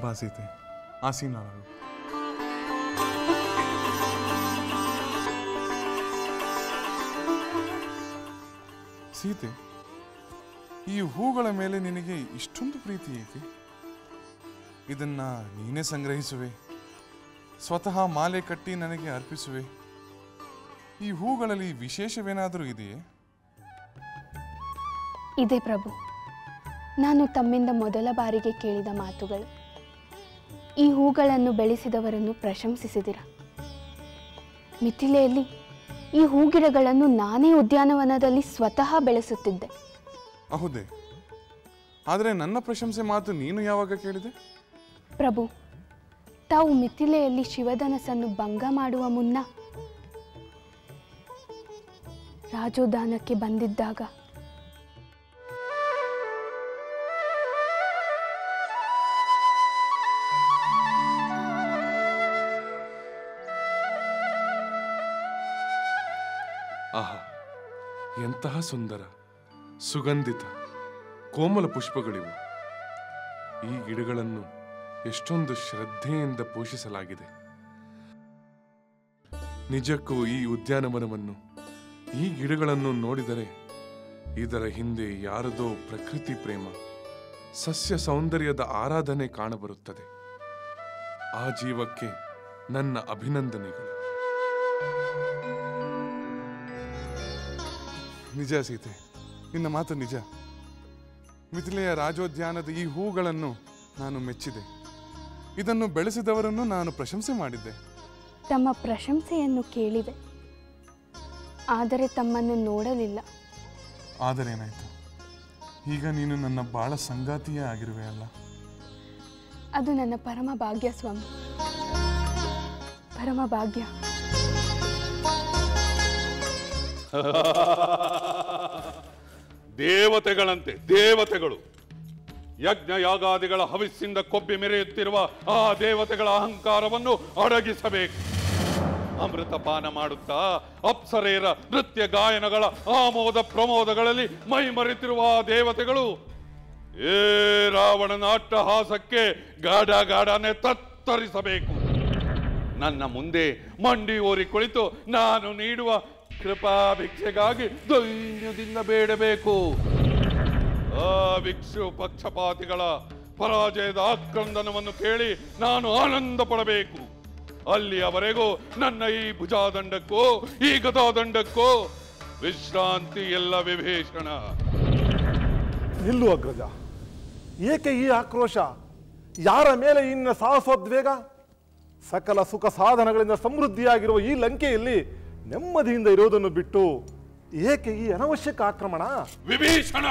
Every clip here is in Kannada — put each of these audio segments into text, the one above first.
ಬಾ ಸೀತೆ, ಆಸೀನರಾಗು. ಸೀತೆ, ಈ ಹೂಗಳ ಮೇಲೆ ನಿನಗೆ ಇಷ್ಟೊಂದು ಪ್ರೀತಿ ಏಕೆ? ಇದನ್ನ ನೀನೇ ಸಂಗ್ರಹಿಸುವೆ, ಸ್ವತಃ ಮಾಲೆ ಕಟ್ಟಿ ನನಗೆ ಅರ್ಪಿಸುವೆ. ಈ ಹೂಗಳಲ್ಲಿ ವಿಶೇಷವೇನಾದರೂ ಇದೆಯೇ? ಇದೆ ಪ್ರಭು. ನಾನು ತಮ್ಮಿಂದ ಮೊದಲ ಬಾರಿಗೆ ಕೇಳಿದ ಮಾತುಗಳು. ಈ ಹೂಗಳನ್ನು ಬೆಳೆಸಿದವರನ್ನು ಪ್ರಶಂಸಿಸಿದಿರ. ಮಿಥಿಲೆಯಲ್ಲಿ ಈ ಹೂಗಿಡಗಳನ್ನು ನಾನೇ ಉದ್ಯಾನವನದಲ್ಲಿ ಸ್ವತಃ ಬೆಳೆಸುತ್ತಿದ್ದೆ. ಹೌದೇ? ಆದರೆ ನನ್ನ ಪ್ರಶಂಸೆ ಮಾತು ನೀನು ಯಾವಾಗ ಕೇಳಿದೆ? ಪ್ರಭು, ತಾವು ಮಿಥಿಲೆಯಲ್ಲಿ ಶಿವಧನಸ್ಸನ್ನು ಭಂಗ ಮಾಡುವ ಮುನ್ನ ರಾಜೋದ್ಯಾನಕ್ಕೆ ಬಂದಿದ್ದಾಗ ಆಹಾ, ಎಂತಹ ಸುಂದರ, ಸುಗಂಧಿತ, ಕೋಮಲ ಪುಷ್ಪಗಳಿವು. ಈ ಗಿಡಗಳನ್ನು ಎಷ್ಟೊಂದು ಶ್ರದ್ಧೆಯಿಂದ ಪೋಷಿಸಲಾಗಿದೆ. ನಿಜಕ್ಕೂ ಈ ಉದ್ಯಾನವನವನ್ನು, ಈ ಗಿಡಗಳನ್ನು ನೋಡಿದರೆ ಇದರ ಹಿಂದೆ ಯಾರದೋ ಪ್ರಕೃತಿ ಪ್ರೇಮ, ಸಸ್ಯ ಸೌಂದರ್ಯದ ಆರಾಧನೆ ಕಾಣಬರುತ್ತದೆ. ಆ ಜೀವಕ್ಕೆ ನನ್ನ ಅಭಿನಂದನೆಗಳು. ನಿಜ ಸೀತೆ, ನಿನ್ನ ಮಾತು ನಿಜ. ಮಿಥಿಲೆಯ ರಾಜೋದ್ಯಾನದ ಈ ಹೂಗಳನ್ನು ನಾನು ಮೆಚ್ಚಿದೆ. ಇದನ್ನು ಬೆಳೆಸಿದವರನ್ನು ನಾನು ಪ್ರಶಂಸೆ ಮಾಡಿದ್ದೆ. ತಮ್ಮ ಪ್ರಶಂಸೆಯನ್ನು ಕೇಳಿದೆ, ಆದರೆ ತಮ್ಮನ್ನು ನೋಡಲಿಲ್ಲ. ಆದರೇನಾಯ್ತು? ಈಗ ನೀನು ನನ್ನ ಬಾಳ ಸಂಗಾತಿಯೇ ಆಗಿರುವೆ ಅಲ್ಲ? ಅದು ನನ್ನ ಪರಮ ಭಾಗ್ಯ ಸ್ವಾಮಿ, ಪರಮ ಭಾಗ್ಯ. ದೇವತೆಗಳಂತೆ ದೇವತೆಗಳು, ಯಜ್ಞ ಯಾಗಾದಿಗಳ ಹವಿಸ್ಸಿಂದ ಕೊಬ್ಬಿ ಮೆರೆಯುತ್ತಿರುವ ಆ ದೇವತೆಗಳ ಅಹಂಕಾರವನ್ನು ಅಡಗಿಸಬೇಕು. ಅಮೃತಪಾನ ಮಾಡುತ್ತಾ ಅಪ್ಸರೆಯರ ನೃತ್ಯ ಗಾಯನಗಳ ಆಮೋದ ಪ್ರಮೋದಗಳಲ್ಲಿ ಮೈ ಮರೆತಿರುವ ಆ ದೇವತೆಗಳು ಏ ರಾವಣನ ಅಟ್ಟಹಾಸಕ್ಕೆ ಗಾಢನೆ ತತ್ತರಿಸಬೇಕು. ನನ್ನ ಮುಂದೆ ಮಂಡಿ ಓರಿ ಕುಳಿತು ನಾನು ನೀಡುವ ಕೃಪಾ ಭಿಕ್ಷೆಗಾಗಿ ದೈನ್ಯದಿಂದ ಬೇಡಬೇಕು. ಆ ಭಿಕ್ಷು ಪಕ್ಷಪಾತಿಗಳ ಪರಾಜಯದ ಆಕ್ರಂದನವನ್ನು ಕೇಳಿ ನಾನು ಆನಂದ ಪಡಬೇಕು. ಅಲ್ಲಿಯವರೆಗೂ ನನ್ನ ಈ ಭುಜಾದಂಡಕ್ಕೋ ಈ ಗದಾದಂಡಕ್ಕೋ ವಿಶ್ರಾಂತಿ ಎಲ್ಲ ವಿಭೀಷಣ. ನಿಲ್ಲು ಅಗ್ರಜ, ಏಕೆ ಈ ಆಕ್ರೋಶ? ಯಾರ ಮೇಲೆ ಇನ್ನ ಸಾಹಸೋದ್ವೇಗ? ಸಕಲ ಸುಖ ಸಾಧನಗಳಿಂದ ಸಮೃದ್ಧಿಯಾಗಿರುವ ಈ ಲಂಕೆಯಲ್ಲಿ ನೆಮ್ಮದಿಯಿಂದ ಇರೋದನ್ನು ಬಿಟ್ಟು ಏಕೆ ಈ ಅನವಶ್ಯಕ ಆಕ್ರಮಣ? ವಿಭೀಷಣ,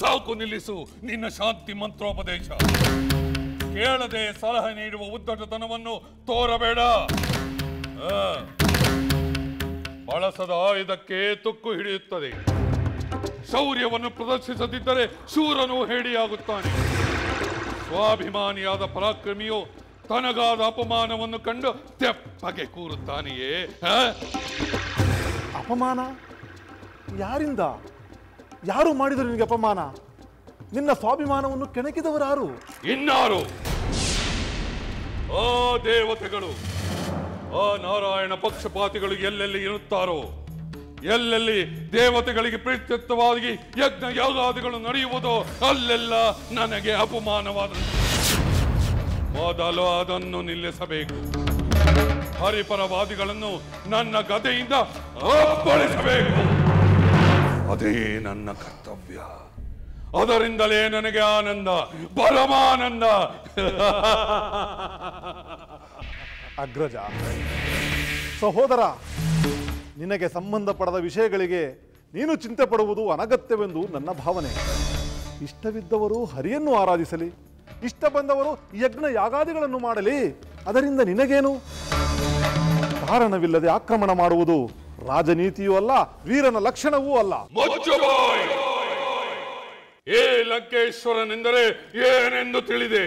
ಸಾಕು ನಿಲ್ಲಿಸು ನಿನ್ನ ಶಾಂತಿ ಮಂತ್ರೋಪದೇಶ. ಕೇಳದೆ ಸಲಹೆ ನೀಡುವ ಉದ್ದಟತನವನ್ನು ತೋರಬೇಡ. ಬಳಸದ ಆಯುಧಕ್ಕೆ ತುಕ್ಕು ಹಿಡಿಯುತ್ತದೆ. ಶೌರ್ಯವನ್ನು ಪ್ರದರ್ಶಿಸದಿದ್ದರೆ ಶೂರನು ಹೇಡಿಯಾಗುತ್ತಾನೆ. ಸ್ವಾಭಿಮಾನಿಯಾದ ಪರಾಕ್ರಮಿಯು ತನಗಾದ ಅಪಮಾನವನ್ನು ಕಂಡು ತೆಪ್ಪಗೆ ಕೂರುತ್ತಾನೆಯೇ? ಅಪಮಾನ? ಯಾರಿಂದ? ಯಾರು ಮಾಡಿದರು ನಿನಗೆ ಅಪಮಾನ? ನಿನ್ನ ಸ್ವಾಭಿಮಾನವನ್ನು ಕೆಣಕಿದವರಾರು? ಇನ್ನಾರು? ಆ ದೇವತೆಗಳು, ಆ ನಾರಾಯಣ ಪಕ್ಷಪಾತಿಗಳು ಎಲ್ಲೆಲ್ಲಿ ಇರುತ್ತಾರೋ, ಎಲ್ಲೆಲ್ಲಿ ದೇವತೆಗಳಿಗೆ ಪ್ರೀತ್ಯರ್ಥವಾಗಿ ಯಜ್ಞ ಯಾಗಾದಿಗಳು ನಡೆಯುವುದೋ ಅಲ್ಲೆಲ್ಲ ನನಗೆ ಅಪಮಾನವಾದ. ಮೊದಲು ಅದನ್ನು ನಿಲ್ಲಿಸಬೇಕು. ಹರಿಪರವಾದಿಗಳನ್ನು ನನ್ನ ಗದೆಯಿಂದ ಅಪ್ಪಳಿಸಬೇಕು. ಅದೇ ನನ್ನ ಕರ್ತವ್ಯ. ಅದರಿಂದಲೇ ನನಗೆ ಆನಂದ, ಪರಮಾನಂದ. ಅಗ್ರಜ, ಸಹೋದರ, ನಿನಗೆ ಸಂಬಂಧಪಡದ ವಿಷಯಗಳಿಗೆ ನೀನು ಚಿಂತೆ ಪಡುವುದು ಅನಗತ್ಯವೆಂದು ನನ್ನ ಭಾವನೆ. ಇಷ್ಟವಿದ್ದವರು ಹರಿಯನ್ನು ಆರಾಧಿಸಲಿ, ಇಷ್ಟ ಬಂದವರು ಯಜ್ಞ ಯಾಗಾದಿಗಳನ್ನು ಮಾಡಲಿ. ಅದರಿಂದ ನಿನಗೇನು? ಕಾರಣವಿಲ್ಲದೆ ಆಕ್ರಮಣ ಮಾಡುವುದು ರಾಜನೀತಿಯೂ ಅಲ್ಲ, ವೀರನ ಲಕ್ಷಣವೂ ಅಲ್ಲ. ಏ ಲಂಕೇಶ್ವರನೆಂದರೆ ಏನೆಂದು ತಿಳಿದೆ?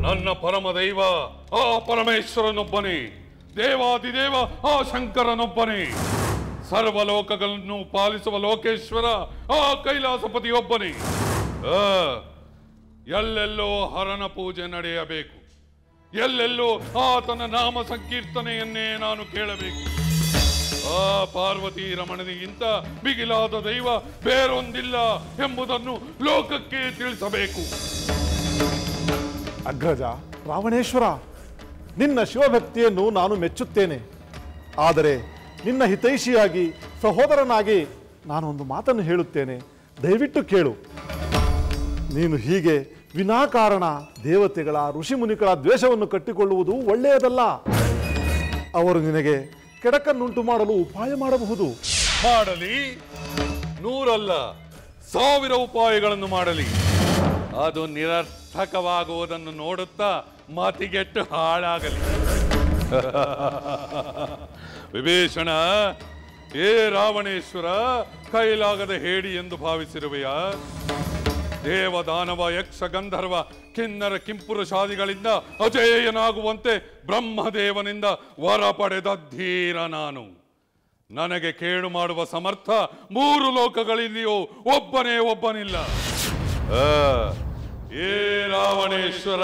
ನನ್ನ ಪರಮ ದೈವ ಆ ಪರಮೇಶ್ವರನೊಬ್ಬನೇ, ದೇವಾದಿದೇವ ಆ ಶಂಕರನೊಬ್ಬನೇ, ಸರ್ವಲೋಕಗಳನ್ನು ಪಾಲಿಸುವ ಲೋಕೇಶ್ವರ ಆ ಕೈಲಾಸಪತಿಯೊಬ್ಬನೇ. ಎಲ್ಲೆಲ್ಲೋ ಹರನ ಪೂಜೆ ನಡೆಯಬೇಕು, ಎಲ್ಲೆಲ್ಲೋ ಆತನ ನಾಮ ಸಂಕೀರ್ತನೆಯನ್ನೇ ನಾನು ಕೇಳಬೇಕು. ಆ ಪಾರ್ವತಿ ರಮಣನಿಗಿಂತ ಬಿಗಿಲಾದ ದೈವ ಬೇರೊಂದಿಲ್ಲ ಎಂಬುದನ್ನು ಲೋಕಕ್ಕೆ ತಿಳಿಸಬೇಕು. ಅಗ್ರಜ ರಾವಣೇಶ್ವರ, ನಿನ್ನ ಶಿವಭಕ್ತಿಯನ್ನು ನಾನು ಮೆಚ್ಚುತ್ತೇನೆ. ಆದರೆ ನಿನ್ನ ಹಿತೈಷಿಯಾಗಿ ಸಹೋದರನಾಗಿ ನಾನೊಂದು ಮಾತನ್ನು ಹೇಳುತ್ತೇನೆ, ದಯವಿಟ್ಟು ಕೇಳು. ನೀನು ಹೀಗೆ ವಿನಾಕಾರಣ ದೇವತೆಗಳ ಋಷಿಮುನಿಗಳ ದ್ವೇಷವನ್ನು ಕಟ್ಟಿಕೊಳ್ಳುವುದು ಒಳ್ಳೆಯದಲ್ಲ. ಅವರು ನಿನಗೆ ಕೆಡಕನ್ನುಂಟು ಮಾಡಲು ಉಪಾಯ ಮಾಡಬಹುದು. ಮಾಡಲಿ, 100 ಅಲ್ಲ 1000 ಉಪಾಯಗಳನ್ನು ಮಾಡಲಿ. ಅದು ನಿರರ್ಥಕವಾಗುವುದನ್ನು ನೋಡುತ್ತಾ ಮಾತಿಗೆಟ್ಟು ಹಾಳಾಗಲಿ. ವಿಭೀಷಣ, ಏ ರಾವಣೇಶ್ವರ, ಕೈಲಾಗದ ಹೇಡಿ ಎಂದು ಭಾವಿಸಿರುವೆಯಾ? ದೇವ ದಾನವ ಯಕ್ಷ ಗಂಧರ್ವ ಕಿನ್ನರ ಕಿಂಪುರುಷಾದಿಗಳಿಂದ ಅಜೇಯನಾಗುವಂತೆ ಬ್ರಹ್ಮದೇವನಿಂದ ವರ ಪಡೆದ ಧೀರ ನಾನು. ನನಗೆ ಕೇಡು ಮಾಡುವ ಸಮರ್ಥ 3 ಲೋಕಗಳಲ್ಲಿಯೂ ಒಬ್ಬನಿಲ್ಲ. ಏ ರಾವಣೇಶ್ವರ,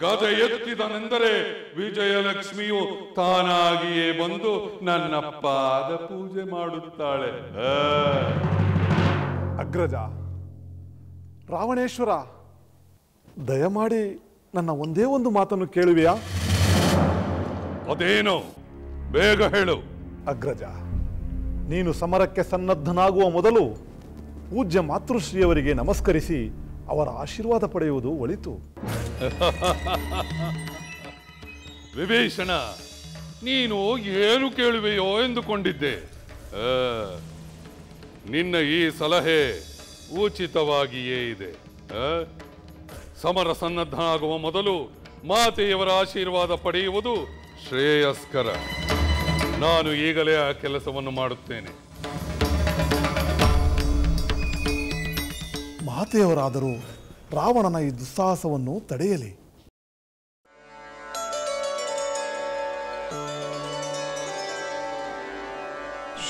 ಗದೆ ಎತ್ತಿದನೆಂದರೆ ವಿಜಯಲಕ್ಷ್ಮಿಯು ತಾನಾಗಿಯೇ ಬಂದು ನನ್ನ ಪಾದ ಪೂಜೆ ಮಾಡುತ್ತಾಳೆ. ಅಗ್ರಜ ರಾವಣೇಶ್ವರ, ದಯಮಾಡಿ ನನ್ನ ಒಂದೇ ಒಂದು ಮಾತನ್ನು ಕೇಳುವೆಯಾ? ಅದೇನೋ, ಬೇಗ ಹೇಳು. ಅಗ್ರಜ, ನೀನು ಸಮರಕ್ಕೆ ಸನ್ನದ್ಧನಾಗುವ ಮೊದಲು ಪೂಜ್ಯ ಮಾತೃಶ್ರೀಯವರಿಗೆ ನಮಸ್ಕರಿಸಿ ಅವರ ಆಶೀರ್ವಾದ ಪಡೆಯುವುದು ಒಳಿತು. ವಿಭೀಷಣ, ನೀನು ಏನು ಕೇಳುವೆಯೋ ಎಂದುಕೊಂಡಿದ್ದೆ. ನಿನ್ನ ಈ ಸಲಹೆ ಉಚಿತವಾಗಿಯೇ ಇದೆ. ಸಮರ ಸನ್ನದ್ಧನಾಗುವ ಮೊದಲು ಮಾತೆಯವರ ಆಶೀರ್ವಾದ ಪಡೆಯುವುದು ಶ್ರೇಯಸ್ಕರ. ನಾನು ಈಗಲೇ ಆ ಕೆಲಸವನ್ನು ಮಾಡುತ್ತೇನೆ. ಮಾತೆಯವರಾದರೂ ರಾವಣನ ಈ ದುಸ್ಸಾಹಸವನ್ನು ತಡೆಯಲಿ.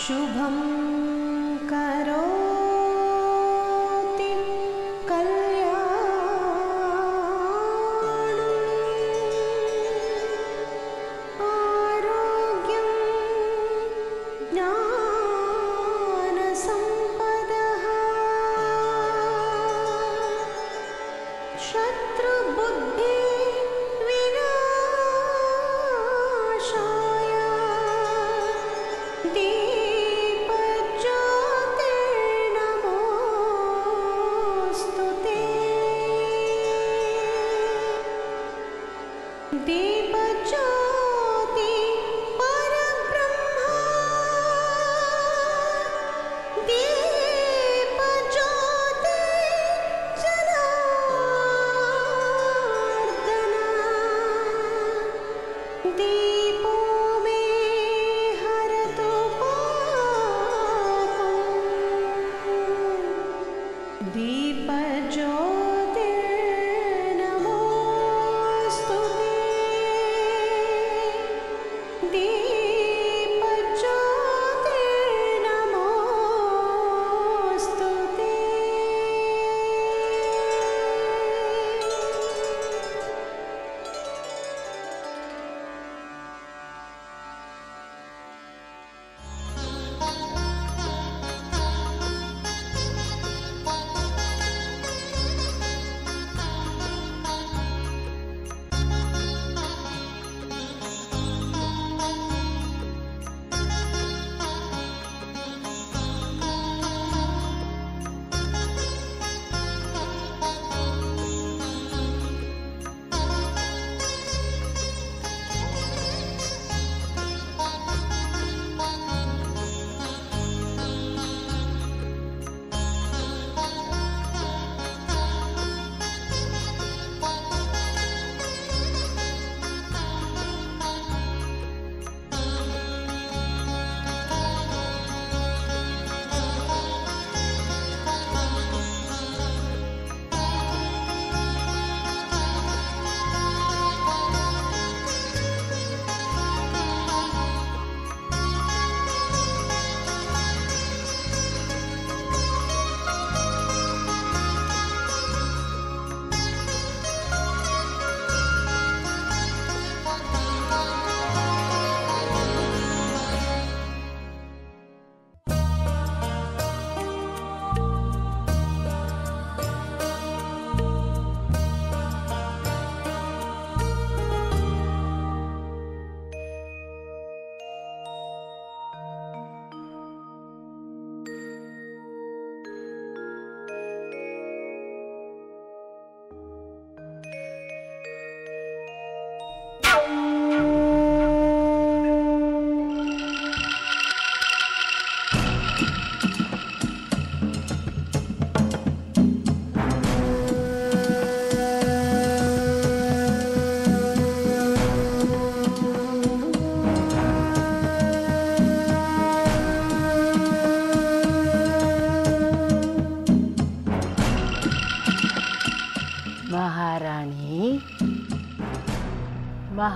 ಶುಭಂ ಕರೋತಿ ಕಲ್ಯಾಣಂ ಆರೋಗ್ಯಂ ಜ್ಞಾನ ಸಂಪದಃ ಶತ್ರು ಬುದ್ಧಿ ವಿನಾಶಾಯ दीपज्योति परब्रह्म दीपज्योति जनार्दन दीपो मे हरतु पापम् दीपज्योति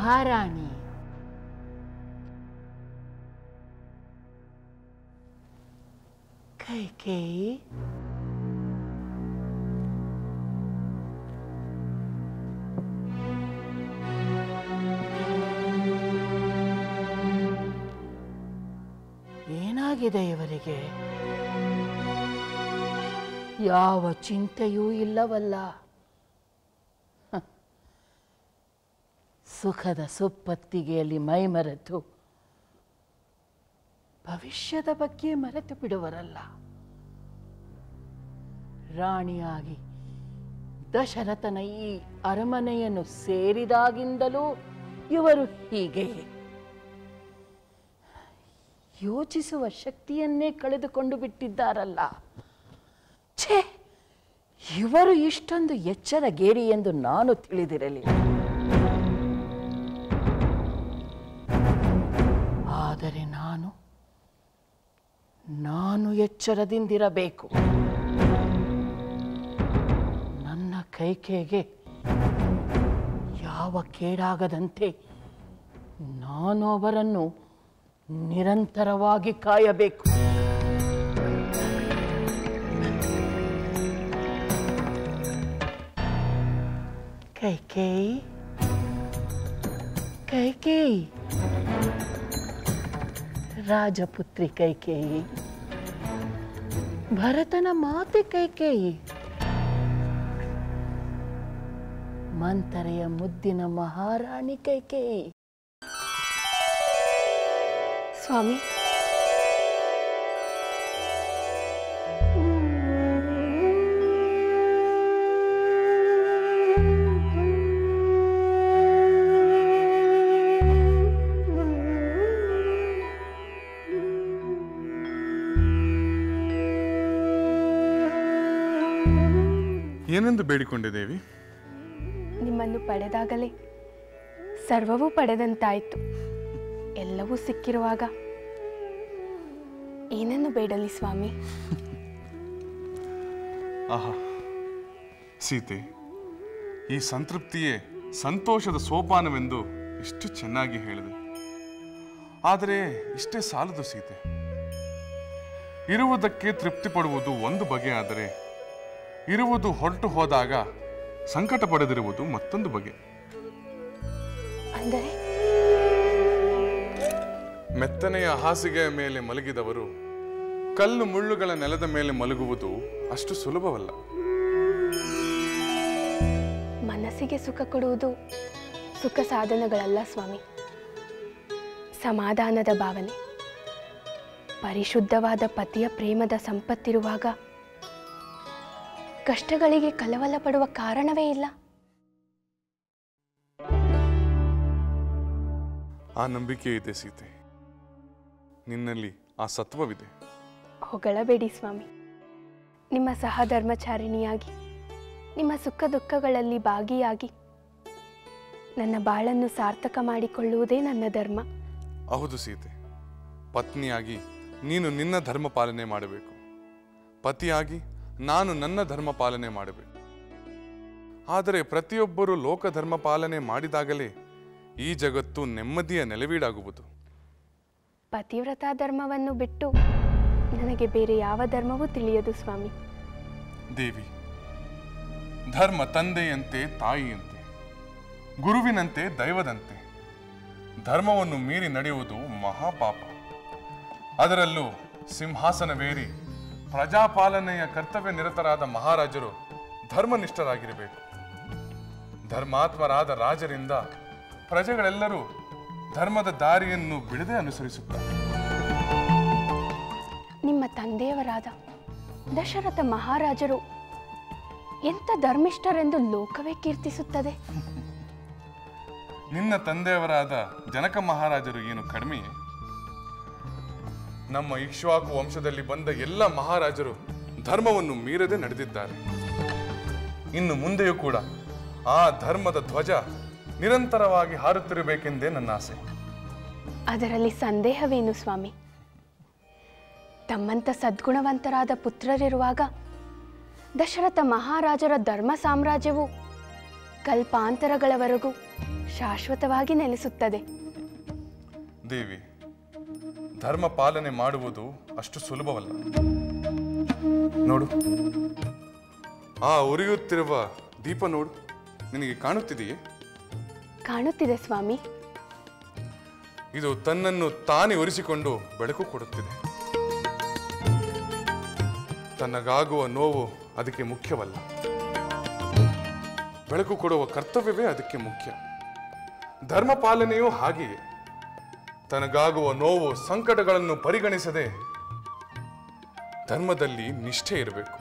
ಮಹಾರಾಣಿ. ಕೈಕೇಯಿ, ಏನಾಗಿದೆ ಇವರಿಗೆ? ಯಾವ ಚಿಂತೆಯೂ ಇಲ್ಲವಲ್ಲ. ಸುಖದ ಸುಪ್ಪತ್ತಿಗೆಯಲ್ಲಿ ಮೈಮರೆತು ಭವಿಷ್ಯದ ಬಗ್ಗೆ ಮರೆತು ಬಿಡುವರಲ್ಲ. ರಾಣಿಯಾಗಿ ದಶರಥನ ಈ ಅರಮನೆಯನ್ನು ಸೇರಿದಾಗಿಂದಲೂ ಇವರು ಹೀಗೆಯೇ ಯೋಚಿಸುವ ಶಕ್ತಿಯನ್ನೇ ಕಳೆದುಕೊಂಡು ಬಿಟ್ಟಿದ್ದಾರಲ್ಲ. ಛೇ, ಇವರು ಇಷ್ಟೊಂದು ಎಚ್ಚರಗೇಡಿ ಎಂದು ನಾನು ತಿಳಿದಿರಲಿಲ್ಲ. ಆದರೆ ನಾನು ಎಚ್ಚರದಿಂದಿರಬೇಕು. ನನ್ನ ಕೈಕೇಯಿಗೆ ಯಾವ ಕೇಡಾಗದಂತೆ ನಾನು ಅವರನ್ನು ನಿರಂತರವಾಗಿ ಕಾಯಬೇಕು. ಕೈಕೇಯಿ, ಕೈಕೇಯಿ, ರಾಜಪುತ್ರಿ ಕೈಕೇಯಿ, ಭರತನ ಮಾತೆ ಕೈಕೇಯಿ, ಮಂಥರೆಯ ಮುದ್ದಿನ ಮಹಾರಾಣಿ ಕೈಕೇಯಿ. ಸ್ವಾಮಿ, ಏನೆಂದು ಬೇಡಿಕೊಂಡೆ ದೇವಿ? ನಿಮ್ಮನ್ನು ಪಡೆದಾಗಲೇ ಸರ್ವವೂ ಪಡೆದಂತಾಯಿತು. ಎಲ್ಲವೂ ಸಿಕ್ಕಿರುವಾಗ ಏನನ್ನು ಬೇಡಲಿ ಸ್ವಾಮಿ? ಆಹಾ ಸೀತೆ, ಈ ಸಂತೃಪ್ತಿಯೇ ಸಂತೋಷದ ಸೋಪಾನವೆಂದು ಇಷ್ಟು ಚೆನ್ನಾಗಿ ಹೇಳಿದೆ. ಆದರೆ ಇಷ್ಟೇ ಸಾಲದು ಸೀತೆ. ಇರುವುದಕ್ಕೆ ತೃಪ್ತಿ ಪಡುವುದು ಒಂದು ಬಗೆಯಾದರೆ ಇರುವುದು ಹೊರಟು ಹೋದಾಗ ಸಂಕಟ ಪಡೆದಿರುವುದು ಮತ್ತೊಂದು ಬಗೆ. ಅಂದರೆ ಮೆತ್ತನೆಯ ಹಾಸಿಗೆಯ ಮೇಲೆ ಮಲಗಿದವರು ಕಲ್ಲು ಮುಳ್ಳುಗಳ ನೆಲದ ಮೇಲೆ ಮಲಗುವುದು ಅಷ್ಟು ಸುಲಭವಲ್ಲ. ಮನಸ್ಸಿಗೆ ಸುಖ ಕೊಡುವುದು ಸುಖ ಸಾಧನಗಳಲ್ಲ ಸ್ವಾಮಿ. ಸಮಾಧಾನದ ಭಾವನೆ, ಪರಿಶುದ್ಧವಾದ ಪತಿಯ ಪ್ರೇಮದ ಸಂಪತ್ತಿರುವಾಗ ಕಷ್ಟಗಳಿಗೆ ಕಲವಲ ಪಡುವ ಕಾರಣವೇ ಇಲ್ಲ. ಆ ನಂಬಿಕೆ ಇದೆ ಸೀತೆ, ನಿನ್ನಲ್ಲಿ ಆ ಸತ್ವವಿದೆ. ಹೊಗಳಬೇಡಿ ಸ್ವಾಮಿ. ನಿಮ್ಮ ಸಹಧರ್ಮಚಾರಿಣಿಯಾಗಿ ನಿಮ್ಮ ಸುಖ ದುಃಖಗಳಲ್ಲಿ ಭಾಗಿಯಾಗಿ ನನ್ನ ಬಾಳನ್ನು ಸಾರ್ಥಕ ಮಾಡಿಕೊಳ್ಳುವುದೇ ನನ್ನ ಧರ್ಮ. ಹೌದು ಸೀತೆ, ಪತ್ನಿಯಾಗಿ ನೀನು ನಿನ್ನ ಧರ್ಮ ಪಾಲನೆ ಮಾಡಬೇಕು, ಪತಿಯಾಗಿ ನಾನು ನನ್ನ ಧರ್ಮ ಪಾಲನೆ ಮಾಡಬೇಕು. ಆದರೆ ಪ್ರತಿಯೊಬ್ಬರು ಲೋಕ ಧರ್ಮ ಪಾಲನೆ ಮಾಡಿದಾಗಲೇ ಈ ಜಗತ್ತು ನೆಮ್ಮದಿಯ ನೆಲೆವೀಡಾಗುವುದು. ಪತಿವ್ರತ ಧರ್ಮವನ್ನು ಬಿಟ್ಟು ನನಗೆ ಬೇರೆ ಯಾವ ಧರ್ಮವೂ ತಿಳಿಯದು ಸ್ವಾಮಿ. ದೇವಿ, ಧರ್ಮ ತಂದೆಯಂತೆ ತಾಯಿಯಂತೆ, ಗುರುವಿನಂತೆ ದೈವದಂತೆ. ಧರ್ಮವನ್ನು ಮೀರಿ ನಡೆಯುವುದು ಮಹಾಪಾಪ. ಅದರಲ್ಲೂ ಸಿಂಹಾಸನವೇರಿ ಪ್ರಜಾಪಾಲನೆಯ ಕರ್ತವ್ಯ ನಿರತರಾದ ಮಹಾರಾಜರು ಧರ್ಮನಿಷ್ಠರಾಗಿರಬೇಕು. ಧರ್ಮಾತ್ಮರಾದ ರಾಜರಿಂದ ಪ್ರಜೆಗಳೆಲ್ಲರೂ ಧರ್ಮದ ದಾರಿಯನ್ನು ಬಿಡದೆ ಅನುಸರಿಸುತ್ತಾರೆ. ನಿಮ್ಮ ತಂದೆಯವರಾದ ದಶರಥ ಮಹಾರಾಜರು ಎಂಥ ಧರ್ಮಿಷ್ಠರೆಂದು ಲೋಕವೇ ಕೀರ್ತಿಸುತ್ತದೆ. ನಿನ್ನ ತಂದೆಯವರಾದ ಜನಕ ಮಹಾರಾಜರು ಏನು ಕಡಿಮೆಯೇ? ನಮ್ಮ ಇಕ್ಷ್ವಾಕು ವಂಶದಲ್ಲಿ ಬಂದ ಎಲ್ಲ ಮಹಾರಾಜರು ಧರ್ಮವನ್ನು ಮೀರದೆ ನಡೆದಿದ್ದಾರೆ. ಇನ್ನು ಮುಂದೆಯೂ ಕೂಡ ಆ ಧರ್ಮದ ಧ್ವಜ ನಿರಂತರವಾಗಿ ಹಾರುತ್ತಿರಬೇಕೆಂದೇ ನನ್ನ ಆಸೆ. ಅದರಲ್ಲಿ ಸಂದೇಹವೇನು ಸ್ವಾಮಿ? ತಮ್ಮಂಥ ಸದ್ಗುಣವಂತರಾದ ಪುತ್ರರಿರುವಾಗ ದಶರಥ ಮಹಾರಾಜರ ಧರ್ಮ ಸಾಮ್ರಾಜ್ಯವು ಕಲ್ಪಾಂತರಗಳವರೆಗೂ ಶಾಶ್ವತವಾಗಿ ನೆಲೆಸುತ್ತದೆ. ದೇವಿ, ಧರ್ಮ ಪಾಲನೆ ಮಾಡುವುದು ಅಷ್ಟು ಸುಲಭವಲ್ಲ. ನೋಡು, ಆ ಉರಿಯುತ್ತಿರುವ ದೀಪ ನೋಡು, ನಿನಗೆ ಕಾಣುತ್ತಿದೆಯೇ? ಕಾಣುತ್ತಿದೆ ಸ್ವಾಮಿ. ಇದು ತನ್ನನ್ನು ತಾನೇ ಉರಿಸಿಕೊಂಡು ಬೆಳಕು ಕೊಡುತ್ತಿದೆ. ತನಗಾಗುವ ನೋವು ಅದಕ್ಕೆ ಮುಖ್ಯವಲ್ಲ, ಬೆಳಕು ಕೊಡುವ ಕರ್ತವ್ಯವೇ ಅದಕ್ಕೆ ಮುಖ್ಯ. ಧರ್ಮ ಪಾಲನೆಯೂ ಹಾಗೆಯೇ. ತನಗಾಗುವ ನೋವು ಸಂಕಟಗಳನ್ನು ಪರಿಗಣಿಸದೆ ಧರ್ಮದಲ್ಲಿ ನಿಷ್ಠೆ ಇರಬೇಕು.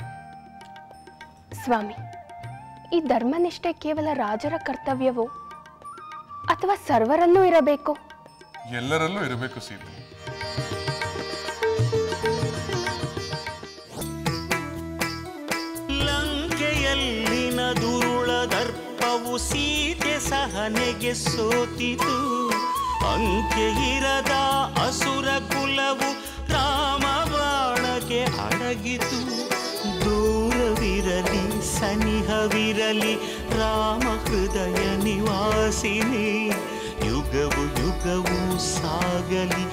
ಸ್ವಾಮಿ, ಈ ಧರ್ಮನಿಷ್ಠೆ ಕೇವಲ ರಾಜರ ಕರ್ತವ್ಯವೋ ಅಥವಾ ಸರ್ವರಲ್ಲೂ ಇರಬೇಕು? ಎಲ್ಲರಲ್ಲೂ ಇರಬೇಕು ಸೀತೆ. ಲಂಕೆಯಲ್ಲಿನ ದುರುಳ ದರ್ಪವು ಸೀತೆ ಸಹನೆಗೆ ಸೋತಿತು. ಅಂಕೆ ಇರದ ಅಸುರ ಕುಲವು ರಾಮ ಬಾಣಕ್ಕೆ ಅಡಗಿತು. ದೂರವಿರಲಿ ಸನಿಹವಿರಲಿ ರಾಮ ಹೃದಯ ನಿವಾಸಿನಿ. ಯುಗವು ಯುಗವು ಸಾಗಲಿ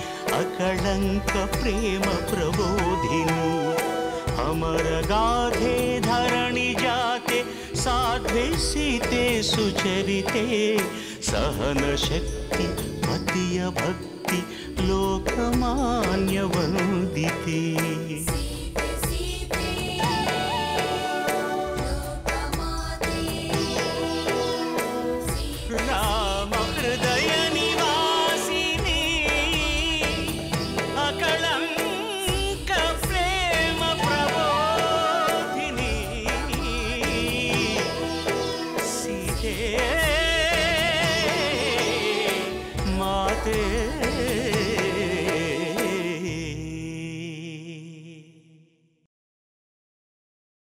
ಅಕಳಂಕ ಪ್ರೇಮ ಪ್ರಬೋಧಿನಿ. ಅಮರ ಗಾಧೆ ಧರಣಿ ಜಾತೆ ಸಾಧ್ವೆ ಸೀತೆ ಸುಚರಿತೆ. ಸಹನ ಶಕ್ತಿ ಪತಿಯ ಭಕ್ತಿ ಲೋಕಮಾನ್ಯ ವಂದಿತೆ. ರಾಮ ಹೃದಯ ನಿವಾಸಿನಿ ಅಕಳಂಕ ಪ್ರೇಮ ಪ್ರಬೋಧಿನಿ. ಸೀತೆ ಮಾತೆ